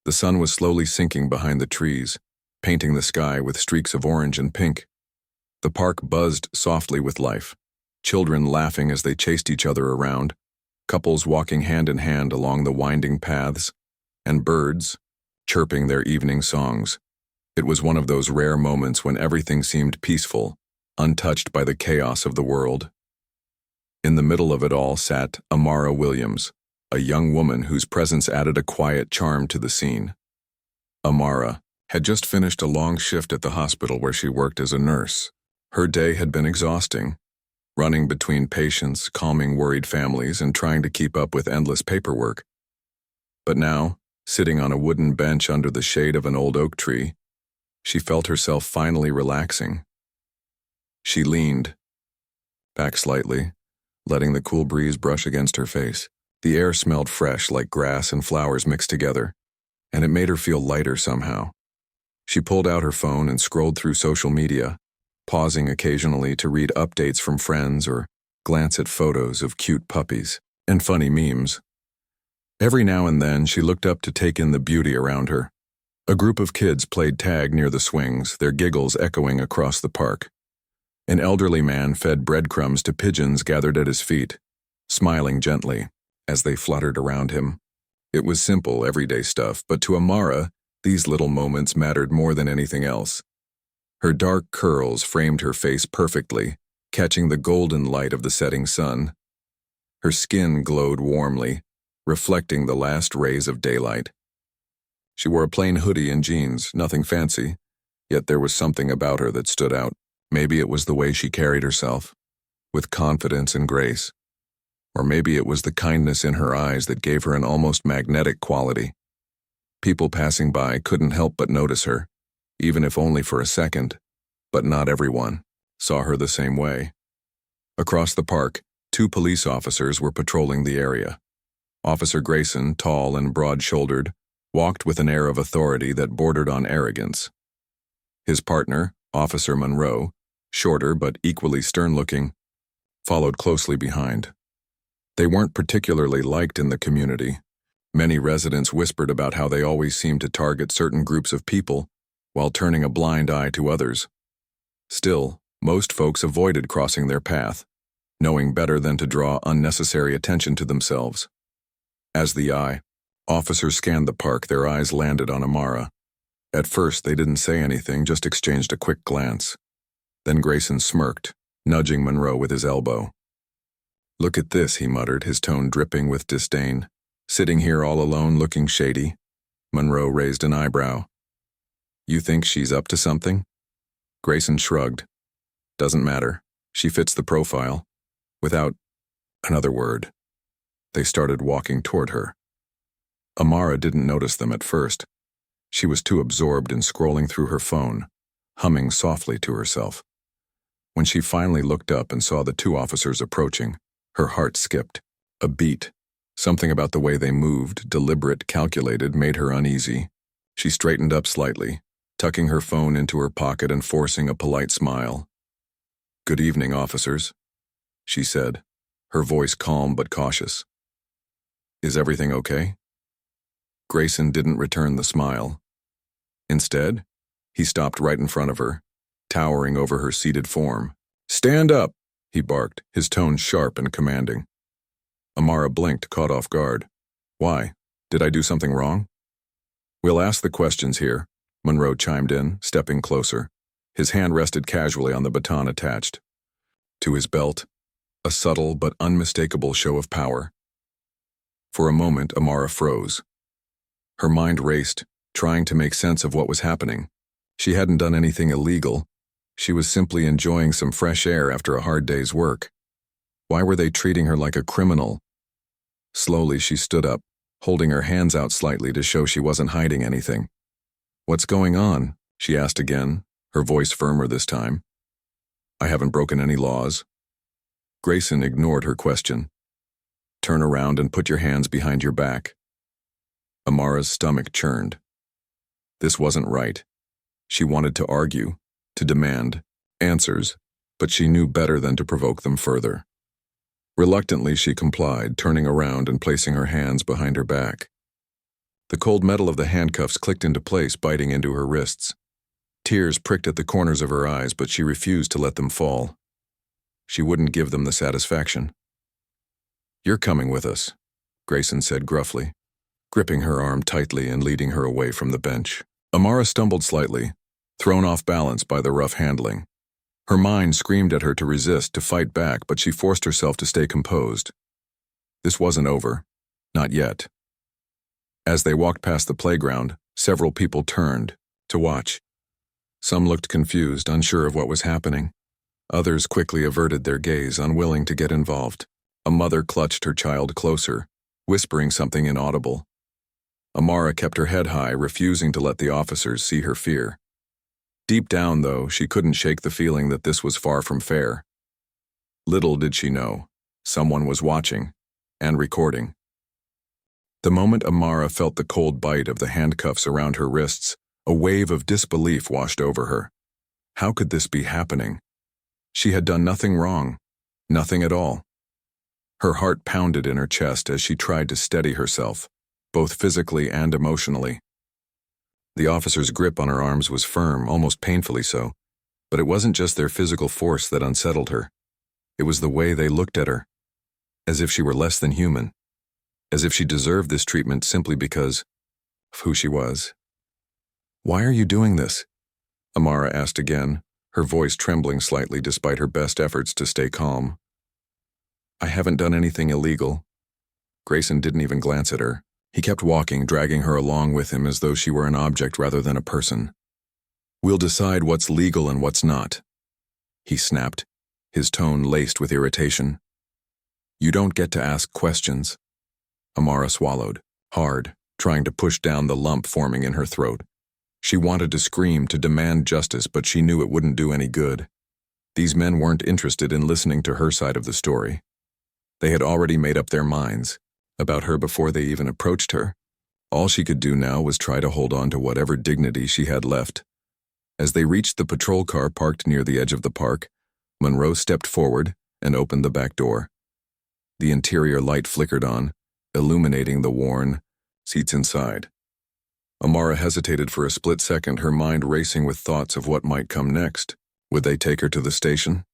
The sun was slowly sinking behind the trees, painting the sky with streaks of orange and pink. The park buzzed softly with life, children laughing as they chased each other around, couples walking hand in hand along the winding paths, and birds chirping their evening songs. It was one of those rare moments when everything seemed peaceful, untouched by the chaos of the world. In the middle of it all sat Amara Williams, a young woman whose presence added a quiet charm to the scene. Amara had just finished a long shift at the hospital where she worked as a nurse. Her day had been exhausting, running between patients, calming worried families, and trying to keep up with endless paperwork. But now, sitting on a wooden bench under the shade of an old oak tree, she felt herself finally relaxing. She leaned back slightly, letting the cool breeze brush against her face. The air smelled fresh, like grass and flowers mixed together, and it made her feel lighter somehow. She pulled out her phone and scrolled through social media, pausing occasionally to read updates from friends or glance at photos of cute puppies and funny memes. Every now and then, she looked up to take in the beauty around her. A group of kids played tag near the swings, their giggles echoing across the park. An elderly man fed breadcrumbs to pigeons gathered at his feet, smiling gently as they fluttered around him. It was simple, everyday stuff, but to Amara, these little moments mattered more than anything else. Her dark curls framed her face perfectly, catching the golden light of the setting sun. Her skin glowed warmly, reflecting the last rays of daylight. She wore a plain hoodie and jeans, nothing fancy, yet there was something about her that stood out. Maybe it was the way she carried herself, with confidence and grace. Or maybe it was the kindness in her eyes that gave her an almost magnetic quality. People passing by couldn't help but notice her, even if only for a second, but not everyone saw her the same way. Across the park, 2 police officers were patrolling the area. Officer Grayson, tall and broad-shouldered, walked with an air of authority that bordered on arrogance. His partner, Officer Monroe, shorter but equally stern-looking, followed closely behind. They weren't particularly liked in the community. Many residents whispered about how they always seemed to target certain groups of people while turning a blind eye to others. Still, most folks avoided crossing their path, knowing better than to draw unnecessary attention to themselves. As the officers scanned the park, their eyes landed on Amara. At first, they didn't say anything, just exchanged a quick glance. Then Grayson smirked, nudging Monroe with his elbow. "Look at this," he muttered, his tone dripping with disdain. "Sitting here all alone looking shady." Monroe raised an eyebrow. "You think she's up to something?" Grayson shrugged. "Doesn't matter. She fits the profile." Without another word, they started walking toward her. Amara didn't notice them at first. She was too absorbed in scrolling through her phone, humming softly to herself. When she finally looked up and saw the 2 officers approaching, her heart skipped a beat. Something about the way they moved, deliberate, calculated, made her uneasy. She straightened up slightly, tucking her phone into her pocket and forcing a polite smile. "Good evening, officers," she said, her voice calm but cautious. "Is everything okay?" Grayson didn't return the smile. Instead, he stopped right in front of her, towering over her seated form. "Stand up!" he barked, his tone sharp and commanding. Amara blinked, caught off guard. "Why? Did I do something wrong?" "We'll ask the questions here," Monroe chimed in, stepping closer. His hand rested casually on the baton attached to his belt, a subtle but unmistakable show of power. For a moment, Amara froze. Her mind raced, trying to make sense of what was happening. She hadn't done anything illegal. She was simply enjoying some fresh air after a hard day's work. Why were they treating her like a criminal? Slowly, she stood up, holding her hands out slightly to show she wasn't hiding anything. "What's going on?" she asked again, her voice firmer this time. "I haven't broken any laws." Grayson ignored her question. "Turn around and put your hands behind your back." Amara's stomach churned. This wasn't right. She wanted to argue, to demand answers, but she knew better than to provoke them further. Reluctantly, she complied, turning around and placing her hands behind her back. The cold metal of the handcuffs clicked into place, biting into her wrists. Tears pricked at the corners of her eyes, but she refused to let them fall. She wouldn't give them the satisfaction. "You're coming with us," Grayson said gruffly, gripping her arm tightly and leading her away from the bench. Amara stumbled slightly, thrown off balance by the rough handling. Her mind screamed at her to resist, to fight back, but she forced herself to stay composed. This wasn't over. Not yet. As they walked past the playground, several people turned to watch. Some looked confused, unsure of what was happening. Others quickly averted their gaze, unwilling to get involved. A mother clutched her child closer, whispering something inaudible. Amara kept her head high, refusing to let the officers see her fear. Deep down, though, she couldn't shake the feeling that this was far from fair. Little did she know, someone was watching and recording. The moment Amara felt the cold bite of the handcuffs around her wrists, a wave of disbelief washed over her. How could this be happening? She had done nothing wrong, nothing at all. Her heart pounded in her chest as she tried to steady herself, both physically and emotionally. The officer's grip on her arms was firm, almost painfully so, but it wasn't just their physical force that unsettled her. It was the way they looked at her, as if she were less than human, as if she deserved this treatment simply because of who she was. "Why are you doing this?" Amara asked again, her voice trembling slightly despite her best efforts to stay calm. "I haven't done anything illegal." Grayson didn't even glance at her. He kept walking, dragging her along with him as though she were an object rather than a person. "We'll decide what's legal and what's not," he snapped, his tone laced with irritation. "You don't get to ask questions." Amara swallowed, hard, trying to push down the lump forming in her throat. She wanted to scream, to demand justice, but she knew it wouldn't do any good. These men weren't interested in listening to her side of the story. They had already made up their minds about her before they even approached her. All she could do now was try to hold on to whatever dignity she had left. As they reached the patrol car parked near the edge of the park, Monroe stepped forward and opened the back door. The interior light flickered on, illuminating the worn seats inside. Amara hesitated for a split second, her mind racing with thoughts of what might come next. Would they take her to the station?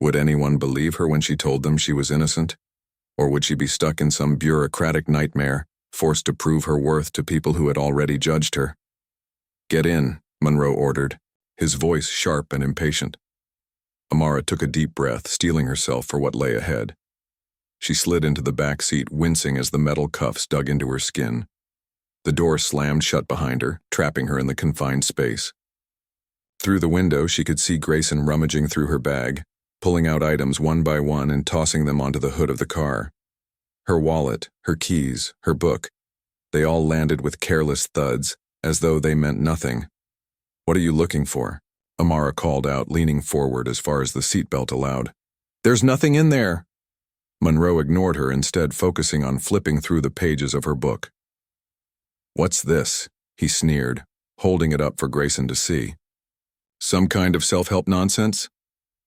Would anyone believe her when she told them she was innocent? Or would she be stuck in some bureaucratic nightmare, forced to prove her worth to people who had already judged her? "Get in," Monroe ordered, his voice sharp and impatient. Amara took a deep breath, steeling herself for what lay ahead. She slid into the back seat, wincing as the metal cuffs dug into her skin. The door slammed shut behind her, trapping her in the confined space. Through the window, she could see Grayson rummaging through her bag, pulling out items one by one and tossing them onto the hood of the car. Her wallet, her keys, her book, they all landed with careless thuds, as though they meant nothing. "What are you looking for?" Amara called out, leaning forward as far as the seatbelt allowed. "There's nothing in there." Monroe ignored her, instead focusing on flipping through the pages of her book. "What's this?" he sneered, holding it up for Grayson to see. "Some kind of self-help nonsense?"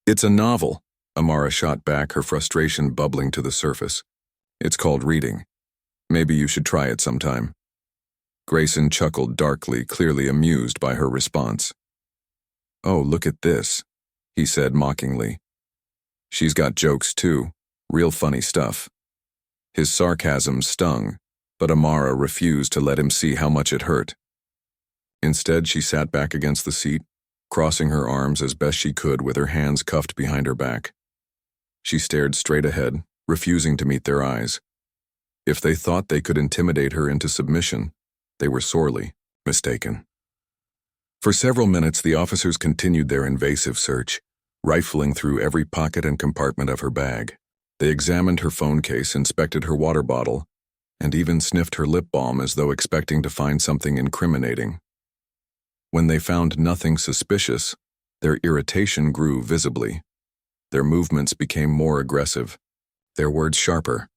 "It's a novel," Amara shot back, her frustration bubbling to the surface. "It's called reading. Maybe you should try it sometime." Grayson chuckled darkly, clearly amused by her response. "Oh, look at this," he said mockingly. "She's got jokes too, real funny stuff." His sarcasm stung, but Amara refused to let him see how much it hurt. Instead, she sat back against the seat, crossing her arms as best she could with her hands cuffed behind her back. She stared straight ahead, refusing to meet their eyes. If they thought they could intimidate her into submission, they were sorely mistaken. For several minutes, the officers continued their invasive search, rifling through every pocket and compartment of her bag. They examined her phone case, inspected her water bottle, and even sniffed her lip balm as though expecting to find something incriminating. When they found nothing suspicious, their irritation grew visibly. Their movements became more aggressive, their words sharper.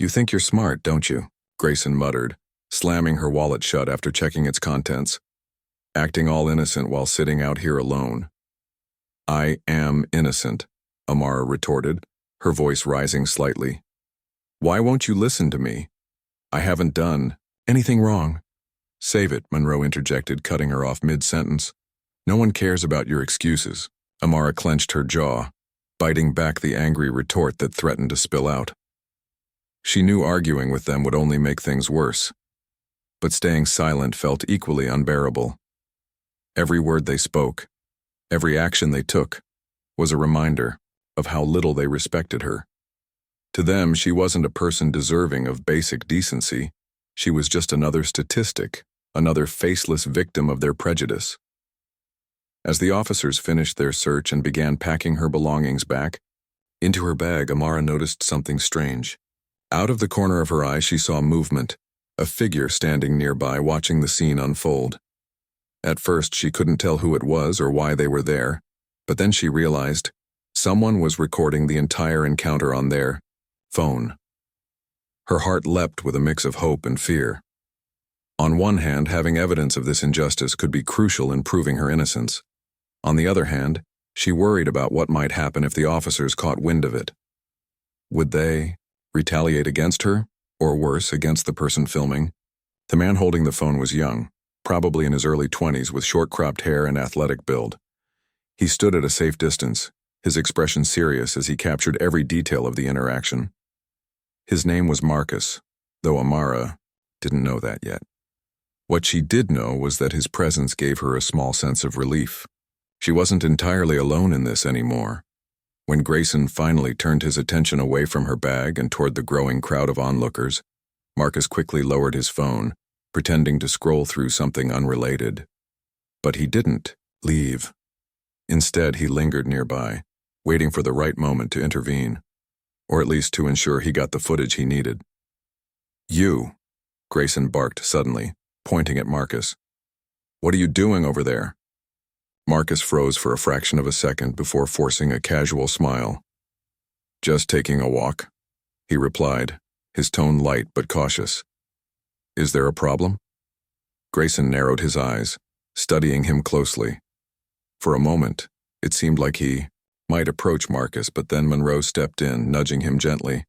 "You think you're smart, don't you?" Grayson muttered, slamming her wallet shut after checking its contents. "Acting all innocent while sitting out here alone." "I am innocent," Amara retorted, her voice rising slightly. "Why won't you listen to me? I haven't done anything wrong." Save it, Monroe interjected, cutting her off mid-sentence. No one cares about your excuses. Amara clenched her jaw, biting back the angry retort that threatened to spill out. She knew arguing with them would only make things worse, but staying silent felt equally unbearable. Every word they spoke, every action they took, was a reminder of how little they respected her. To them, she wasn't a person deserving of basic decency. She was just another statistic, another faceless victim of their prejudice. As the officers finished their search and began packing her belongings back into her bag, Amara noticed something strange. Out of the corner of her eye, she saw movement, a figure standing nearby watching the scene unfold. At first, she couldn't tell who it was or why they were there, but then she realized someone was recording the entire encounter on their phone. Her heart leapt with a mix of hope and fear. On one hand, having evidence of this injustice could be crucial in proving her innocence. On the other hand, she worried about what might happen if the officers caught wind of it. Would they retaliate against her, or worse, against the person filming? The man holding the phone was young, probably in his early 20s, with short-cropped hair and athletic build. He stood at a safe distance, his expression serious as he captured every detail of the interaction. His name was Marcus, though Amara didn't know that yet. What she did know was that his presence gave her a small sense of relief. She wasn't entirely alone in this anymore. When Grayson finally turned his attention away from her bag and toward the growing crowd of onlookers, Marcus quickly lowered his phone, pretending to scroll through something unrelated. But he didn't leave. Instead, he lingered nearby, waiting for the right moment to intervene, or at least to ensure he got the footage he needed. "You," Grayson barked suddenly, pointing at Marcus. "What are you doing over there?" Marcus froze for a fraction of a second before forcing a casual smile. "Just taking a walk," he replied, his tone light but cautious. "Is there a problem?" Grayson narrowed his eyes, studying him closely. For a moment, it seemed like he might approach Marcus, but then Monroe stepped in, nudging him gently.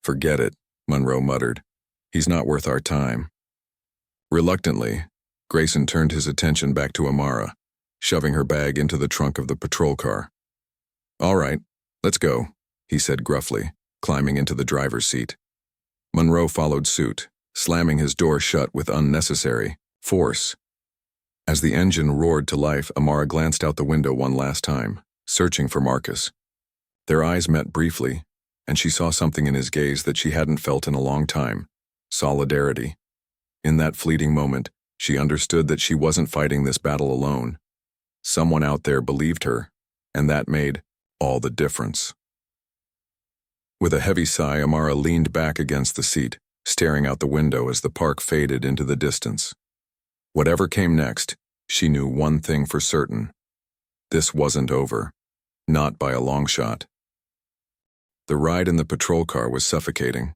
"Forget it," Monroe muttered. "He's not worth our time." Reluctantly, Grayson turned his attention back to Amara, shoving her bag into the trunk of the patrol car. "All right, let's go," he said gruffly, climbing into the driver's seat. Monroe followed suit, slamming his door shut with unnecessary force. As the engine roared to life, Amara glanced out the window one last time, searching for Marcus. Their eyes met briefly, and she saw something in his gaze that she hadn't felt in a long time: solidarity. In that fleeting moment, she understood that she wasn't fighting this battle alone. Someone out there believed her, and that made all the difference. With a heavy sigh, Amara leaned back against the seat, staring out the window as the park faded into the distance. Whatever came next, she knew one thing for certain. This wasn't over. Not by a long shot. The ride in the patrol car was suffocating.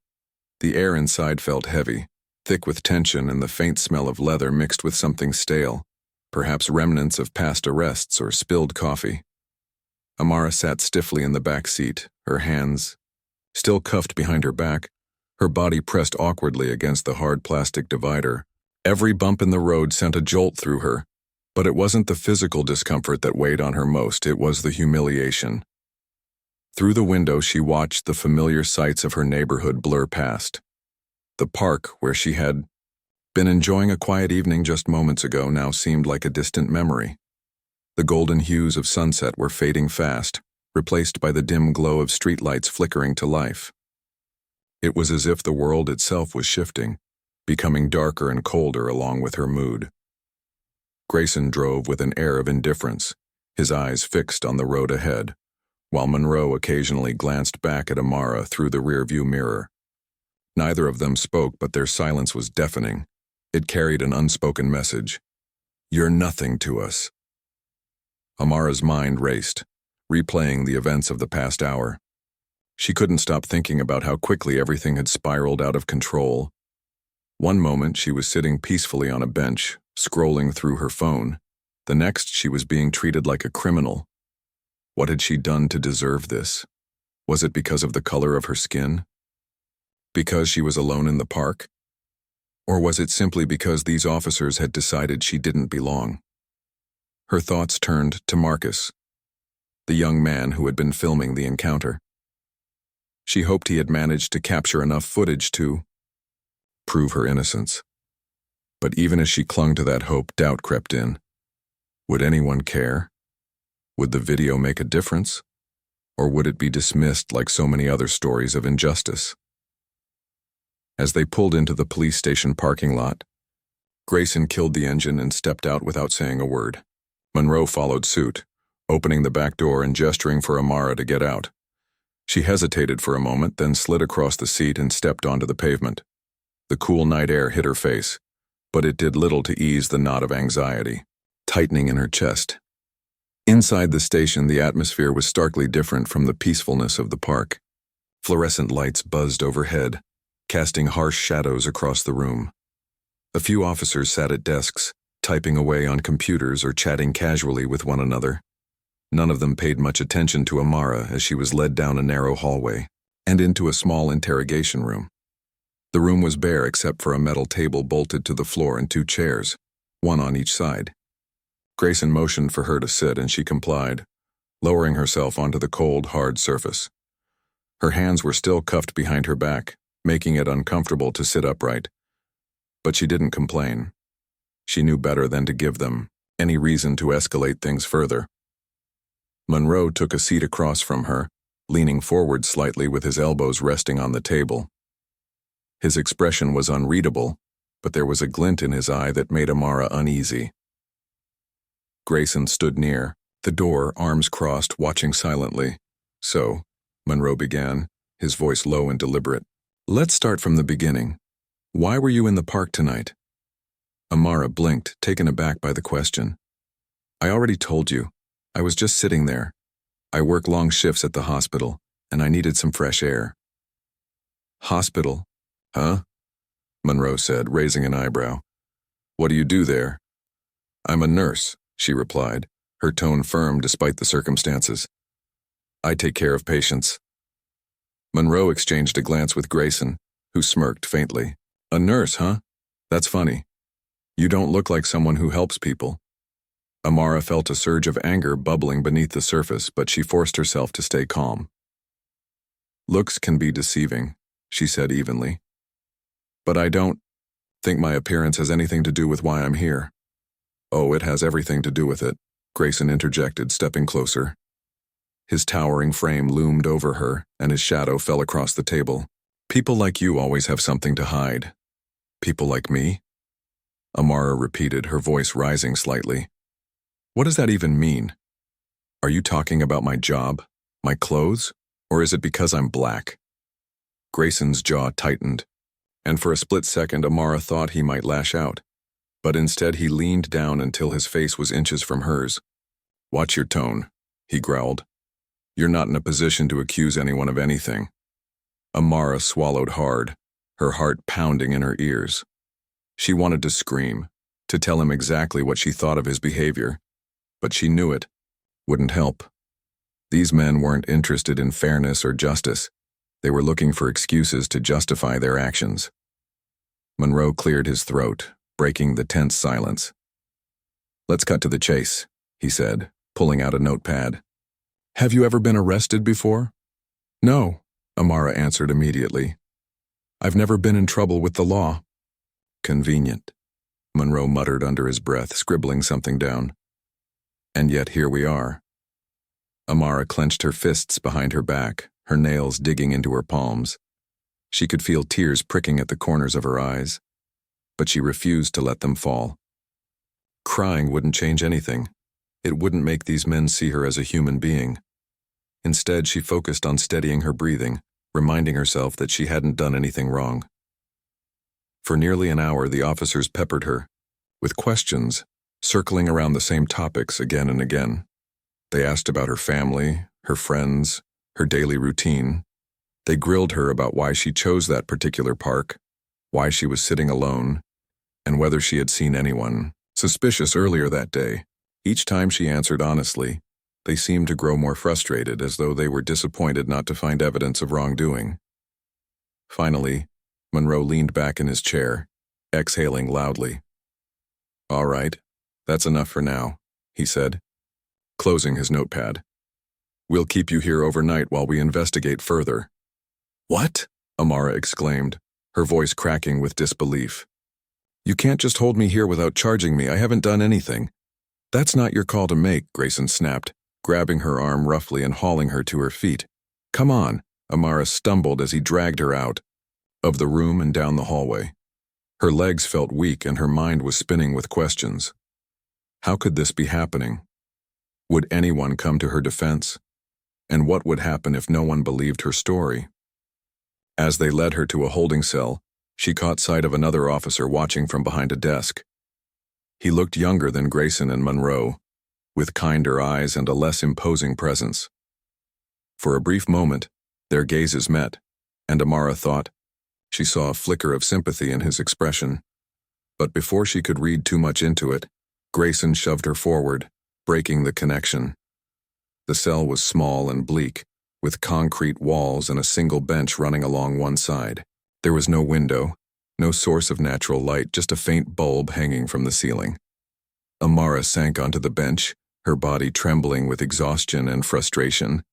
The air inside felt heavy, thick with tension and the faint smell of leather mixed with something stale, perhaps remnants of past arrests or spilled coffee. Amara sat stiffly in the back seat, her hands still cuffed behind her back, her body pressed awkwardly against the hard plastic divider. Every bump in the road sent a jolt through her, but it wasn't the physical discomfort that weighed on her most, it was the humiliation. Through the window, she watched the familiar sights of her neighborhood blur past. The park, where she had been enjoying a quiet evening just moments ago, now seemed like a distant memory. The golden hues of sunset were fading fast, replaced by the dim glow of streetlights flickering to life. It was as if the world itself was shifting, becoming darker and colder along with her mood. Grayson drove with an air of indifference, his eyes fixed on the road ahead, while Monroe occasionally glanced back at Amara through the rearview mirror. Neither of them spoke, but their silence was deafening. It carried an unspoken message. "You're nothing to us." Amara's mind raced, replaying the events of the past hour. She couldn't stop thinking about how quickly everything had spiraled out of control. One moment she was sitting peacefully on a bench, scrolling through her phone. The next she was being treated like a criminal. What had she done to deserve this? Was it because of the color of her skin? Because she was alone in the park? Or was it simply because these officers had decided she didn't belong? Her thoughts turned to Marcus, the young man who had been filming the encounter. She hoped he had managed to capture enough footage to prove her innocence. But even as she clung to that hope, doubt crept in. Would anyone care? Would the video make a difference? Or would it be dismissed like so many other stories of injustice? As they pulled into the police station parking lot, Grayson killed the engine and stepped out without saying a word. Monroe followed suit, opening the back door and gesturing for Amara to get out. She hesitated for a moment, then slid across the seat and stepped onto the pavement. The cool night air hit her face, but it did little to ease the knot of anxiety, tightening in her chest. Inside the station, the atmosphere was starkly different from the peacefulness of the park. Fluorescent lights buzzed overhead, casting harsh shadows across the room. A few officers sat at desks, typing away on computers or chatting casually with one another. None of them paid much attention to Amara as she was led down a narrow hallway and into a small interrogation room. The room was bare except for a metal table bolted to the floor and two chairs, one on each side. Grayson motioned for her to sit and she complied, lowering herself onto the cold, hard surface. Her hands were still cuffed behind her back, making it uncomfortable to sit upright. But she didn't complain. She knew better than to give them any reason to escalate things further. Monroe took a seat across from her, leaning forward slightly with his elbows resting on the table. His expression was unreadable, but there was a glint in his eye that made Amara uneasy. Grayson stood near, the door, arms crossed, watching silently. "So," Monroe began, his voice low and deliberate, "let's start from the beginning. Why were you in the park tonight?" Amara blinked, taken aback by the question. "I already told you. I was just sitting there. I work long shifts at the hospital, and I needed some fresh air." "Hospital? Huh?" Monroe said, raising an eyebrow. "What do you do there?" "I'm a nurse," she replied, her tone firm despite the circumstances. "I take care of patients." Monroe exchanged a glance with Grayson, who smirked faintly. "A nurse, huh? That's funny. You don't look like someone who helps people." Amara felt a surge of anger bubbling beneath the surface, but she forced herself to stay calm. "Looks can be deceiving," she said evenly. "But I don't think my appearance has anything to do with why I'm here." "Oh, it has everything to do with it," Grayson interjected, stepping closer. His towering frame loomed over her, and his shadow fell across the table. "People like you always have something to hide." "People like me?" Amara repeated, her voice rising slightly. "What does that even mean? Are you talking about my job, my clothes, or is it because I'm black?" Grayson's jaw tightened, and for a split second Amara thought he might lash out, but instead he leaned down until his face was inches from hers. "Watch your tone," he growled. "You're not in a position to accuse anyone of anything." Amara swallowed hard, her heart pounding in her ears. She wanted to scream, to tell him exactly what she thought of his behavior, but she knew it wouldn't help. These men weren't interested in fairness or justice. They were looking for excuses to justify their actions. Monroe cleared his throat, breaking the tense silence. "Let's cut to the chase," he said, pulling out a notepad. "Have you ever been arrested before?" "No," Amara answered immediately. "I've never been in trouble with the law." "Convenient," Monroe muttered under his breath, scribbling something down. "And yet here we are." Amara clenched her fists behind her back, her nails digging into her palms. She could feel tears pricking at the corners of her eyes, but she refused to let them fall. Crying wouldn't change anything. It wouldn't make these men see her as a human being. Instead, she focused on steadying her breathing, reminding herself that she hadn't done anything wrong. For nearly an hour, the officers peppered her with questions, circling around the same topics again and again. They asked about her family, her friends, her daily routine. They grilled her about why she chose that particular park, why she was sitting alone, and whether she had seen anyone suspicious earlier that day. Each time she answered honestly, they seemed to grow more frustrated, as though they were disappointed not to find evidence of wrongdoing. Finally, Monroe leaned back in his chair, exhaling loudly. "All right, that's enough for now," he said, closing his notepad. "We'll keep you here overnight while we investigate further." "What?" Amara exclaimed, her voice cracking with disbelief. "You can't just hold me here without charging me. I haven't done anything." "That's not your call to make," Grayson snapped, grabbing her arm roughly and hauling her to her feet. "Come on." Amara stumbled as he dragged her out of the room and down the hallway. Her legs felt weak and her mind was spinning with questions. How could this be happening? Would anyone come to her defense? And what would happen if no one believed her story? As they led her to a holding cell, she caught sight of another officer watching from behind a desk. He looked younger than Grayson and Monroe, with kinder eyes and a less imposing presence. For a brief moment, their gazes met, and Amara thought she saw a flicker of sympathy in his expression. But before she could read too much into it, Grayson shoved her forward, breaking the connection. The cell was small and bleak, with concrete walls and a single bench running along one side. There was no window, no source of natural light, just a faint bulb hanging from the ceiling. Amara sank onto the bench, her body trembling with exhaustion and frustration.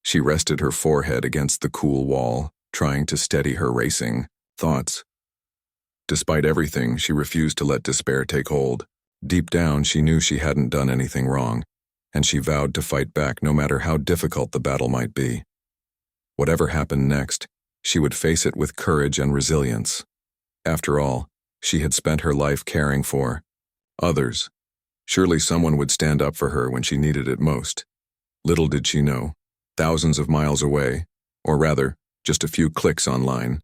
She rested her forehead against the cool wall, trying to steady her racing thoughts. Despite everything, she refused to let despair take hold. Deep down, she knew she hadn't done anything wrong, and she vowed to fight back no matter how difficult the battle might be. Whatever happened next, she would face it with courage and resilience. After all, she had spent her life caring for others. Surely someone would stand up for her when she needed it most. Little did she know, thousands of miles away, or rather, just a few clicks online,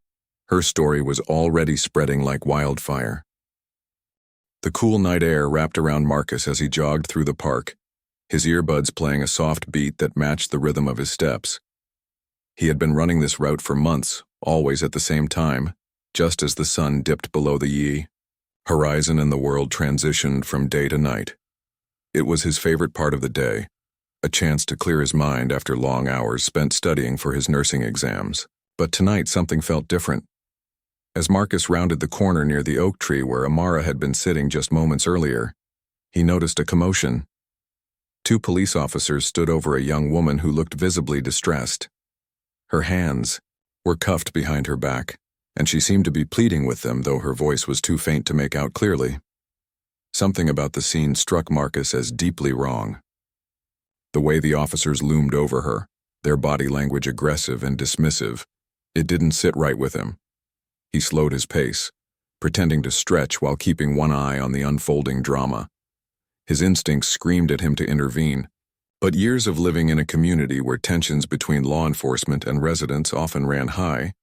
her story was already spreading like wildfire. The cool night air wrapped around Marcus as he jogged through the park, his earbuds playing a soft beat that matched the rhythm of his steps. He had been running this route for months, always at the same time, just as the sun dipped below the horizon and the world transitioned from day to night. It was his favorite part of the day, a chance to clear his mind after long hours spent studying for his nursing exams. But tonight something felt different. As Marcus rounded the corner near the oak tree where Amara had been sitting just moments earlier, he noticed a commotion. Two police officers stood over a young woman who looked visibly distressed. Her hands were cuffed behind her back, and she seemed to be pleading with them, though her voice was too faint to make out clearly. Something about the scene struck Marcus as deeply wrong. The way the officers loomed over her, their body language aggressive and dismissive, it didn't sit right with him. He slowed his pace, pretending to stretch while keeping one eye on the unfolding drama. His instincts screamed at him to intervene, but years of living in a community where tensions between law enforcement and residents often ran high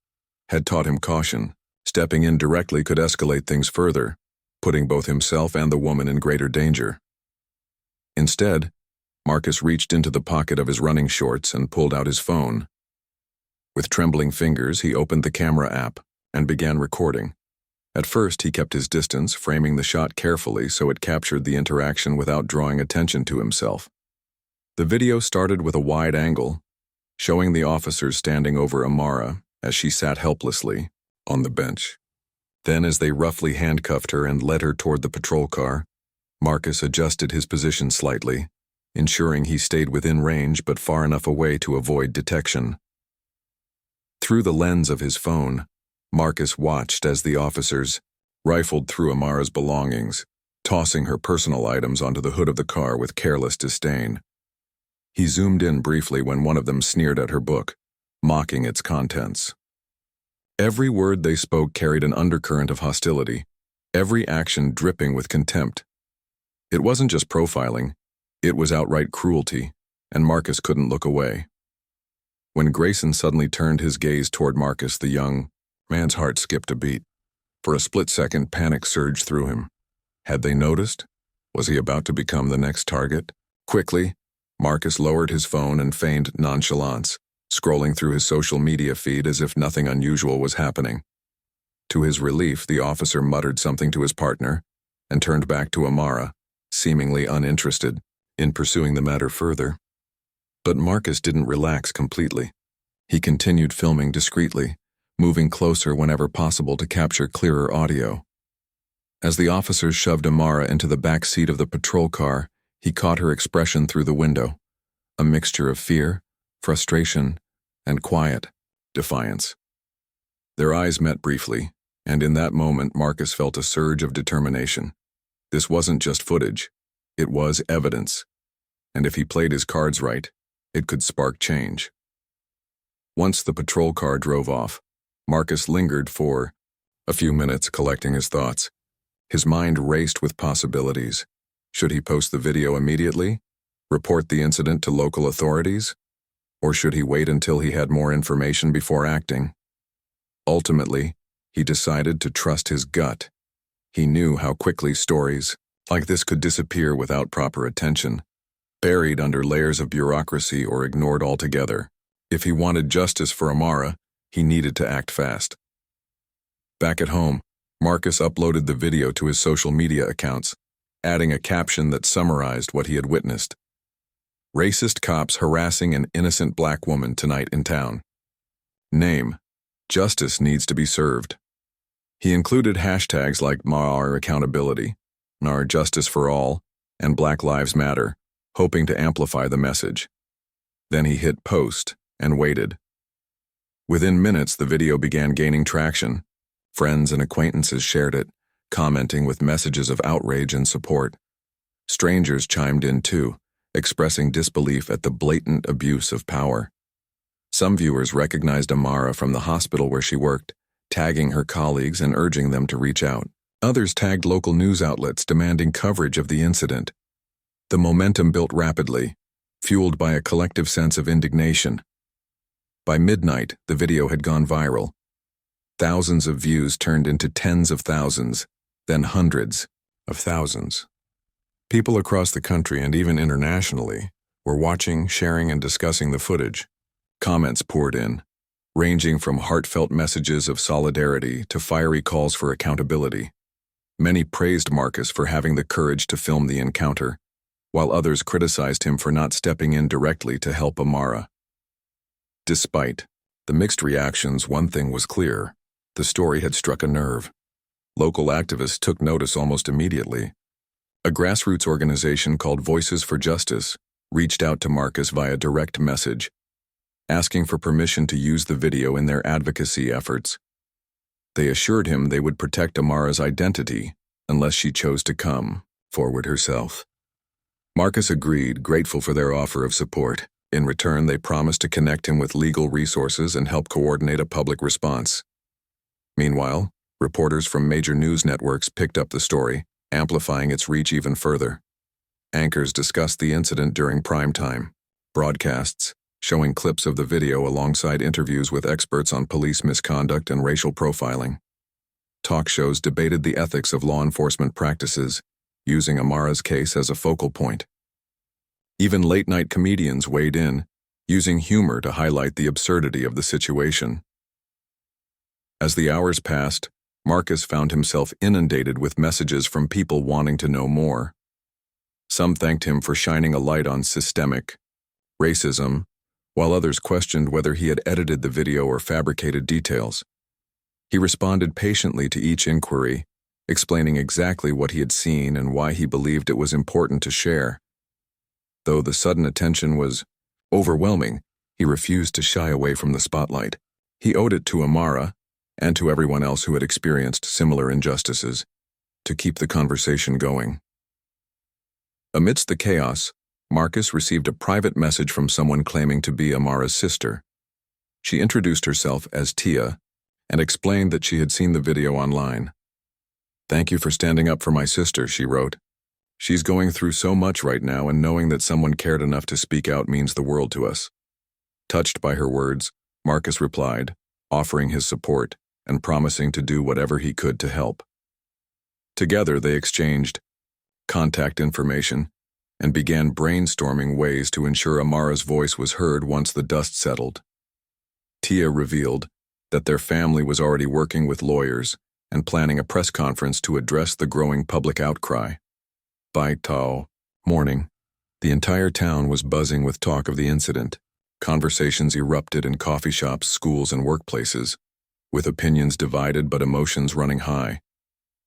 had taught him caution. Stepping in directly could escalate things further, putting both himself and the woman in greater danger. Instead, Marcus reached into the pocket of his running shorts and pulled out his phone. With trembling fingers, he opened the camera app and began recording. At first, he kept his distance, framing the shot carefully so it captured the interaction without drawing attention to himself. The video started with a wide angle, showing the officers standing over Amara as she sat helplessly on the bench. Then, as they roughly handcuffed her and led her toward the patrol car, Marcus adjusted his position slightly, ensuring he stayed within range but far enough away to avoid detection. Through the lens of his phone, Marcus watched as the officers rifled through Amara's belongings, tossing her personal items onto the hood of the car with careless disdain. He zoomed in briefly when one of them sneered at her book, mocking its contents. Every word they spoke carried an undercurrent of hostility, every action dripping with contempt. It wasn't just profiling, it was outright cruelty, and Marcus couldn't look away. When Grayson suddenly turned his gaze toward Marcus, the young man's heart skipped a beat. For a split second, panic surged through him. Had they noticed? Was he about to become the next target? Quickly, Marcus lowered his phone and feigned nonchalance, scrolling through his social media feed as if nothing unusual was happening. To his relief, the officer muttered something to his partner and turned back to Amara, seemingly uninterested in pursuing the matter further. But Marcus didn't relax completely. He continued filming discreetly, moving closer whenever possible to capture clearer audio. As the officers shoved Amara into the back seat of the patrol car, he caught her expression through the window, a mixture of fear, frustration, and quiet defiance. Their eyes met briefly, and in that moment Marcus felt a surge of determination. This wasn't just footage, it was evidence, and if he played his cards right, it could spark change. Once the patrol car drove off, Marcus lingered for a few minutes collecting his thoughts. His mind raced with possibilities. Should he post the video immediately? Report the incident to local authorities? Or should he wait until he had more information before acting? Ultimately, he decided to trust his gut. He knew how quickly stories like this could disappear without proper attention, buried under layers of bureaucracy or ignored altogether. If he wanted justice for Amara, he needed to act fast. Back at home, Marcus uploaded the video to his social media accounts, adding a caption that summarized what he had witnessed. Racist cops harassing an innocent black woman tonight in town. Name: Justice needs to be served. He included hashtags like MAR accountability, NAR justice for all, and Black Lives Matter, hoping to amplify the message. Then he hit post and waited. Within minutes, the video began gaining traction. Friends and acquaintances shared it, commenting with messages of outrage and support. Strangers chimed in too, expressing disbelief at the blatant abuse of power. Some viewers recognized Amara from the hospital where she worked, tagging her colleagues and urging them to reach out. Others tagged local news outlets demanding coverage of the incident. The momentum built rapidly, fueled by a collective sense of indignation. By midnight, the video had gone viral. Thousands of views turned into tens of thousands, then hundreds of thousands. People across the country and even internationally were watching, sharing, and discussing the footage. Comments poured in, ranging from heartfelt messages of solidarity to fiery calls for accountability. Many praised Marcus for having the courage to film the encounter, while others criticized him for not stepping in directly to help Amara. Despite the mixed reactions, one thing was clear: the story had struck a nerve. Local activists took notice almost immediately. A grassroots organization called Voices for Justice reached out to Marcus via direct message, asking for permission to use the video in their advocacy efforts. They assured him they would protect Amara's identity unless she chose to come forward herself. Marcus agreed, grateful for their offer of support. In return, they promised to connect him with legal resources and help coordinate a public response. Meanwhile, reporters from major news networks picked up the story, amplifying its reach even further. Anchors discussed the incident during primetime broadcasts, showing clips of the video alongside interviews with experts on police misconduct and racial profiling. Talk shows debated the ethics of law enforcement practices, using Amara's case as a focal point. Even late-night comedians weighed in, using humor to highlight the absurdity of the situation. As the hours passed, Marcus found himself inundated with messages from people wanting to know more. Some thanked him for shining a light on systemic racism, while others questioned whether he had edited the video or fabricated details. He responded patiently to each inquiry, explaining exactly what he had seen and why he believed it was important to share. Though the sudden attention was overwhelming, he refused to shy away from the spotlight. He owed it to Amara, and to everyone else who had experienced similar injustices, to keep the conversation going. Amidst the chaos, Marcus received a private message from someone claiming to be Amara's sister. She introduced herself as Tia and explained that she had seen the video online. "Thank you for standing up for my sister," she wrote. "She's going through so much right now, and knowing that someone cared enough to speak out means the world to us." Touched by her words, Marcus replied, offering his support and promising to do whatever he could to help. Together, they exchanged contact information and began brainstorming ways to ensure Amara's voice was heard once the dust settled. Tia revealed that their family was already working with lawyers and planning a press conference to address the growing public outcry. By morning, the entire town was buzzing with talk of the incident. Conversations erupted in coffee shops, schools, and workplaces, with opinions divided but emotions running high.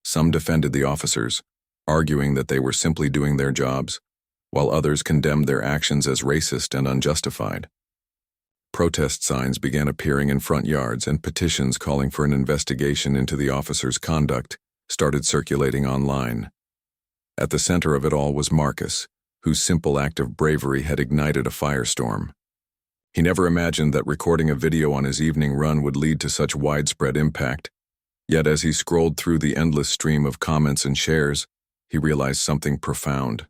Some defended the officers, arguing that they were simply doing their jobs, while others condemned their actions as racist and unjustified. Protest signs began appearing in front yards, and petitions calling for an investigation into the officers' conduct started circulating online. At the center of it all was Marcus, whose simple act of bravery had ignited a firestorm. He never imagined that recording a video on his evening run would lead to such widespread impact. Yet as he scrolled through the endless stream of comments and shares, he realized something profound.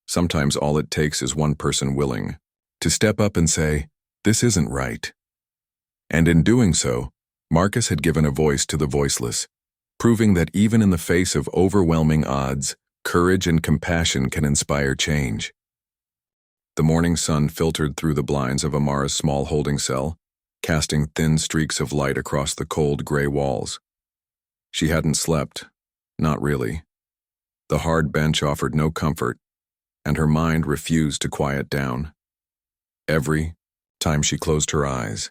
Sometimes all it takes is one person willing to step up and say, "This isn't right." And in doing so, Marcus had given a voice to the voiceless, proving that even in the face of overwhelming odds, courage and compassion can inspire change. The morning sun filtered through the blinds of Amara's small holding cell, casting thin streaks of light across the cold gray walls. She hadn't slept, not really. The hard bench offered no comfort, and her mind refused to quiet down. Every time she closed her eyes,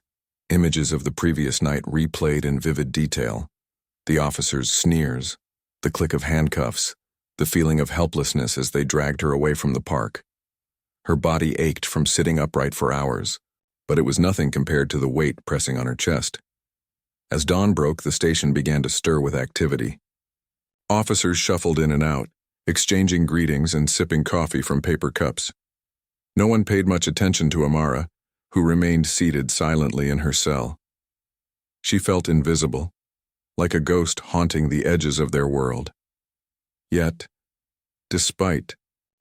images of the previous night replayed in vivid detail. The officers' sneers, the click of handcuffs, the feeling of helplessness as they dragged her away from the park. Her body ached from sitting upright for hours, but it was nothing compared to the weight pressing on her chest. As dawn broke, the station began to stir with activity. Officers shuffled in and out, exchanging greetings and sipping coffee from paper cups. No one paid much attention to Amara, who remained seated silently in her cell. She felt invisible, like a ghost haunting the edges of their world. Yet, despite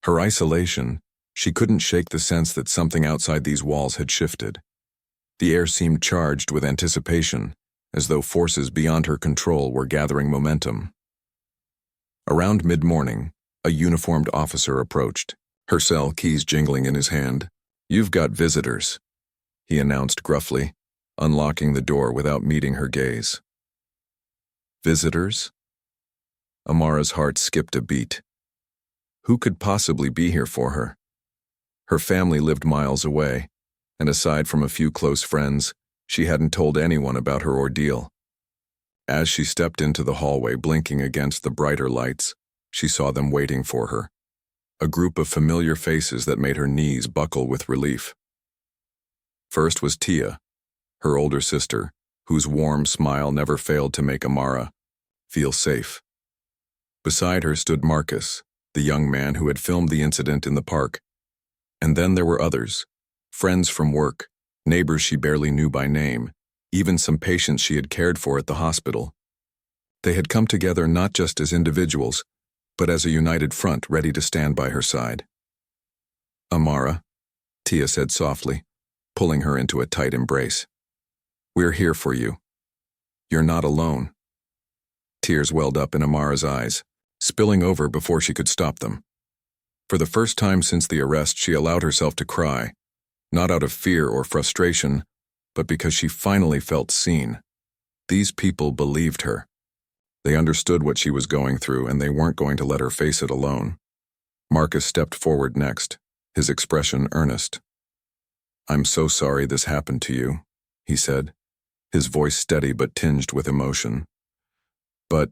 her isolation, she couldn't shake the sense that something outside these walls had shifted. The air seemed charged with anticipation, as though forces beyond her control were gathering momentum. Around mid-morning, a uniformed officer approached, her cell keys jingling in his hand. "You've got visitors," he announced gruffly, unlocking the door without meeting her gaze. Visitors? Amara's heart skipped a beat. Who could possibly be here for her? Her family lived miles away, and aside from a few close friends, she hadn't told anyone about her ordeal. As she stepped into the hallway, blinking against the brighter lights, she saw them waiting for her. A group of familiar faces that made her knees buckle with relief. First was Tia, her older sister, whose warm smile never failed to make Amara feel safe. Beside her stood Marcus, the young man who had filmed the incident in the park. And then there were others, friends from work, neighbors she barely knew by name, even some patients she had cared for at the hospital. They had come together not just as individuals, but as a united front ready to stand by her side. "Amara," Tia said softly, pulling her into a tight embrace. "We're here for you. You're not alone." Tears welled up in Amara's eyes, spilling over before she could stop them. For the first time since the arrest, she allowed herself to cry, not out of fear or frustration, but because she finally felt seen. These people believed her. They understood what she was going through, and they weren't going to let her face it alone. Marcus stepped forward next, his expression earnest. "I'm so sorry this happened to you," he said, his voice steady but tinged with emotion. "But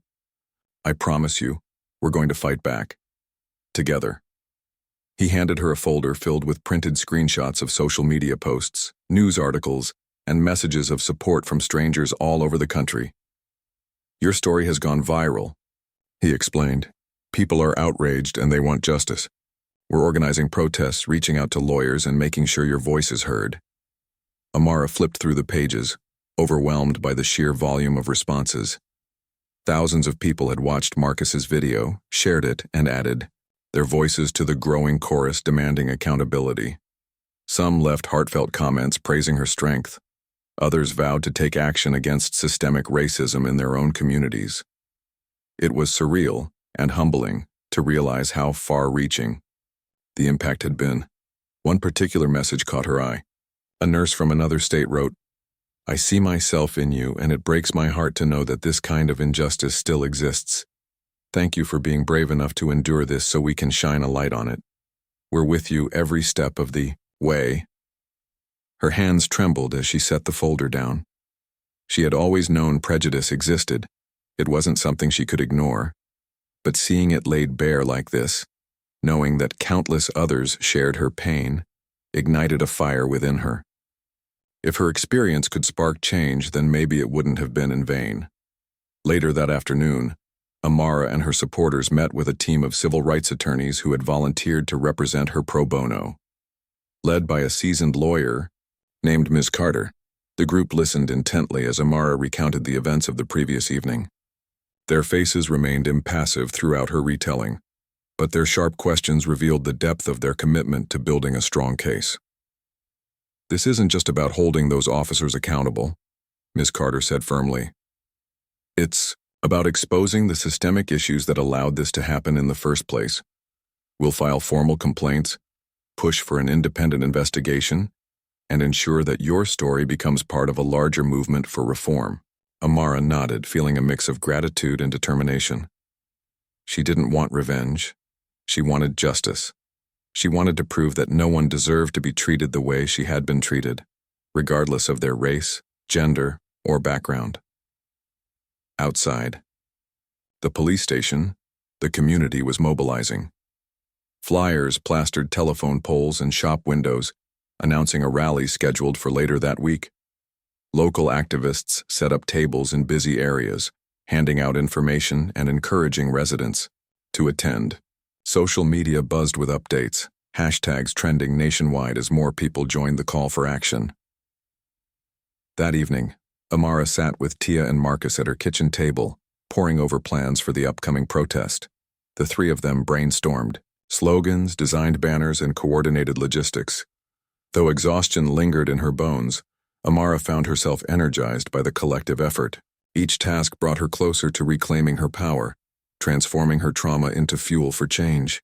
I promise you, we're going to fight back. Together." He handed her a folder filled with printed screenshots of social media posts, news articles, and messages of support from strangers all over the country. "Your story has gone viral," he explained. "People are outraged and they want justice. We're organizing protests, reaching out to lawyers, and making sure your voice is heard." Amara flipped through the pages, overwhelmed by the sheer volume of responses. Thousands of people had watched Marcus's video, shared it, and added their voices to the growing chorus demanding accountability. Some left heartfelt comments praising her strength. Others vowed to take action against systemic racism in their own communities. It was surreal and humbling to realize how far-reaching the impact had been. One particular message caught her eye. A nurse from another state wrote, "I see myself in you, and it breaks my heart to know that this kind of injustice still exists. Thank you for being brave enough to endure this so we can shine a light on it. We're with you every step of the way." Her hands trembled as she set the folder down. She had always known prejudice existed. It wasn't something she could ignore, But seeing it laid bare like this, knowing that countless others shared her pain, ignited a fire within her. If her experience could spark change, then maybe it wouldn't have been in vain. Later that afternoon, Amara and her supporters met with a team of civil rights attorneys who had volunteered to represent her pro bono. Led by a seasoned lawyer named Ms. Carter, the group listened intently as Amara recounted the events of the previous evening. Their faces remained impassive throughout her retelling, but their sharp questions revealed the depth of their commitment to building a strong case. "This isn't just about holding those officers accountable," Ms. Carter said firmly. "It's about exposing the systemic issues that allowed this to happen in the first place. We'll file formal complaints, push for an independent investigation, and ensure that your story becomes part of a larger movement for reform." Amara nodded, feeling a mix of gratitude and determination. She didn't want revenge. She wanted justice. She wanted to prove that no one deserved to be treated the way she had been treated, regardless of their race, gender, or background. Outside the police station, the community was mobilizing. Flyers plastered telephone poles and shop windows, announcing a rally scheduled for later that week. Local activists set up tables in busy areas, handing out information and encouraging residents to attend. Social media buzzed with updates, hashtags trending nationwide as more people joined the call for action. That evening, Amara sat with Tia and Marcus at her kitchen table, poring over plans for the upcoming protest. The three of them brainstormed slogans, designed banners, and coordinated logistics. Though exhaustion lingered in her bones, Amara found herself energized by the collective effort. Each task brought her closer to reclaiming her power, transforming her trauma into fuel for change.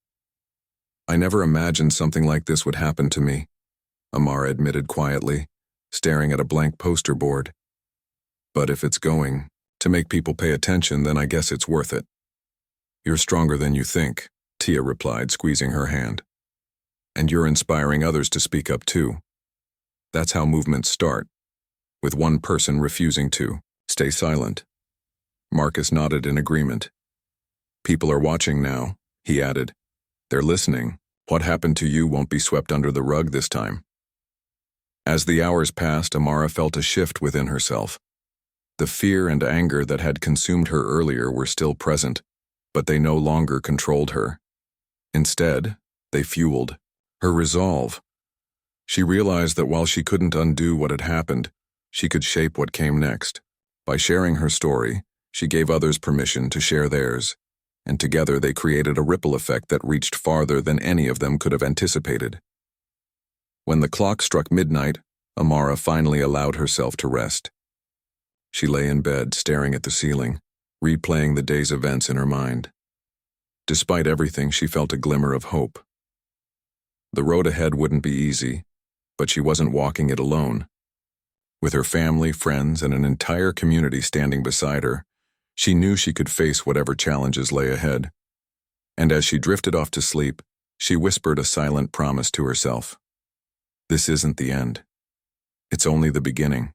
"I never imagined something like this would happen to me," Amara admitted quietly, staring at a blank poster board. "But if it's going to make people pay attention, then I guess it's worth it." "You're stronger than you think," Tia replied, squeezing her hand. "And you're inspiring others to speak up too. That's how movements start, with one person refusing to stay silent." Marcus nodded in agreement. "People are watching now," he added. "They're listening. What happened to you won't be swept under the rug this time." As the hours passed, Amara felt a shift within herself. The fear and anger that had consumed her earlier were still present, but they no longer controlled her. Instead, they fueled her resolve. She realized that while she couldn't undo what had happened, she could shape what came next. By sharing her story, she gave others permission to share theirs, and together they created a ripple effect that reached farther than any of them could have anticipated. When the clock struck midnight, Amara finally allowed herself to rest. She lay in bed, staring at the ceiling, replaying the day's events in her mind. Despite everything, she felt a glimmer of hope. The road ahead wouldn't be easy, but she wasn't walking it alone. With her family, friends, and an entire community standing beside her, she knew she could face whatever challenges lay ahead. And as she drifted off to sleep, she whispered a silent promise to herself. This isn't the end. It's only the beginning.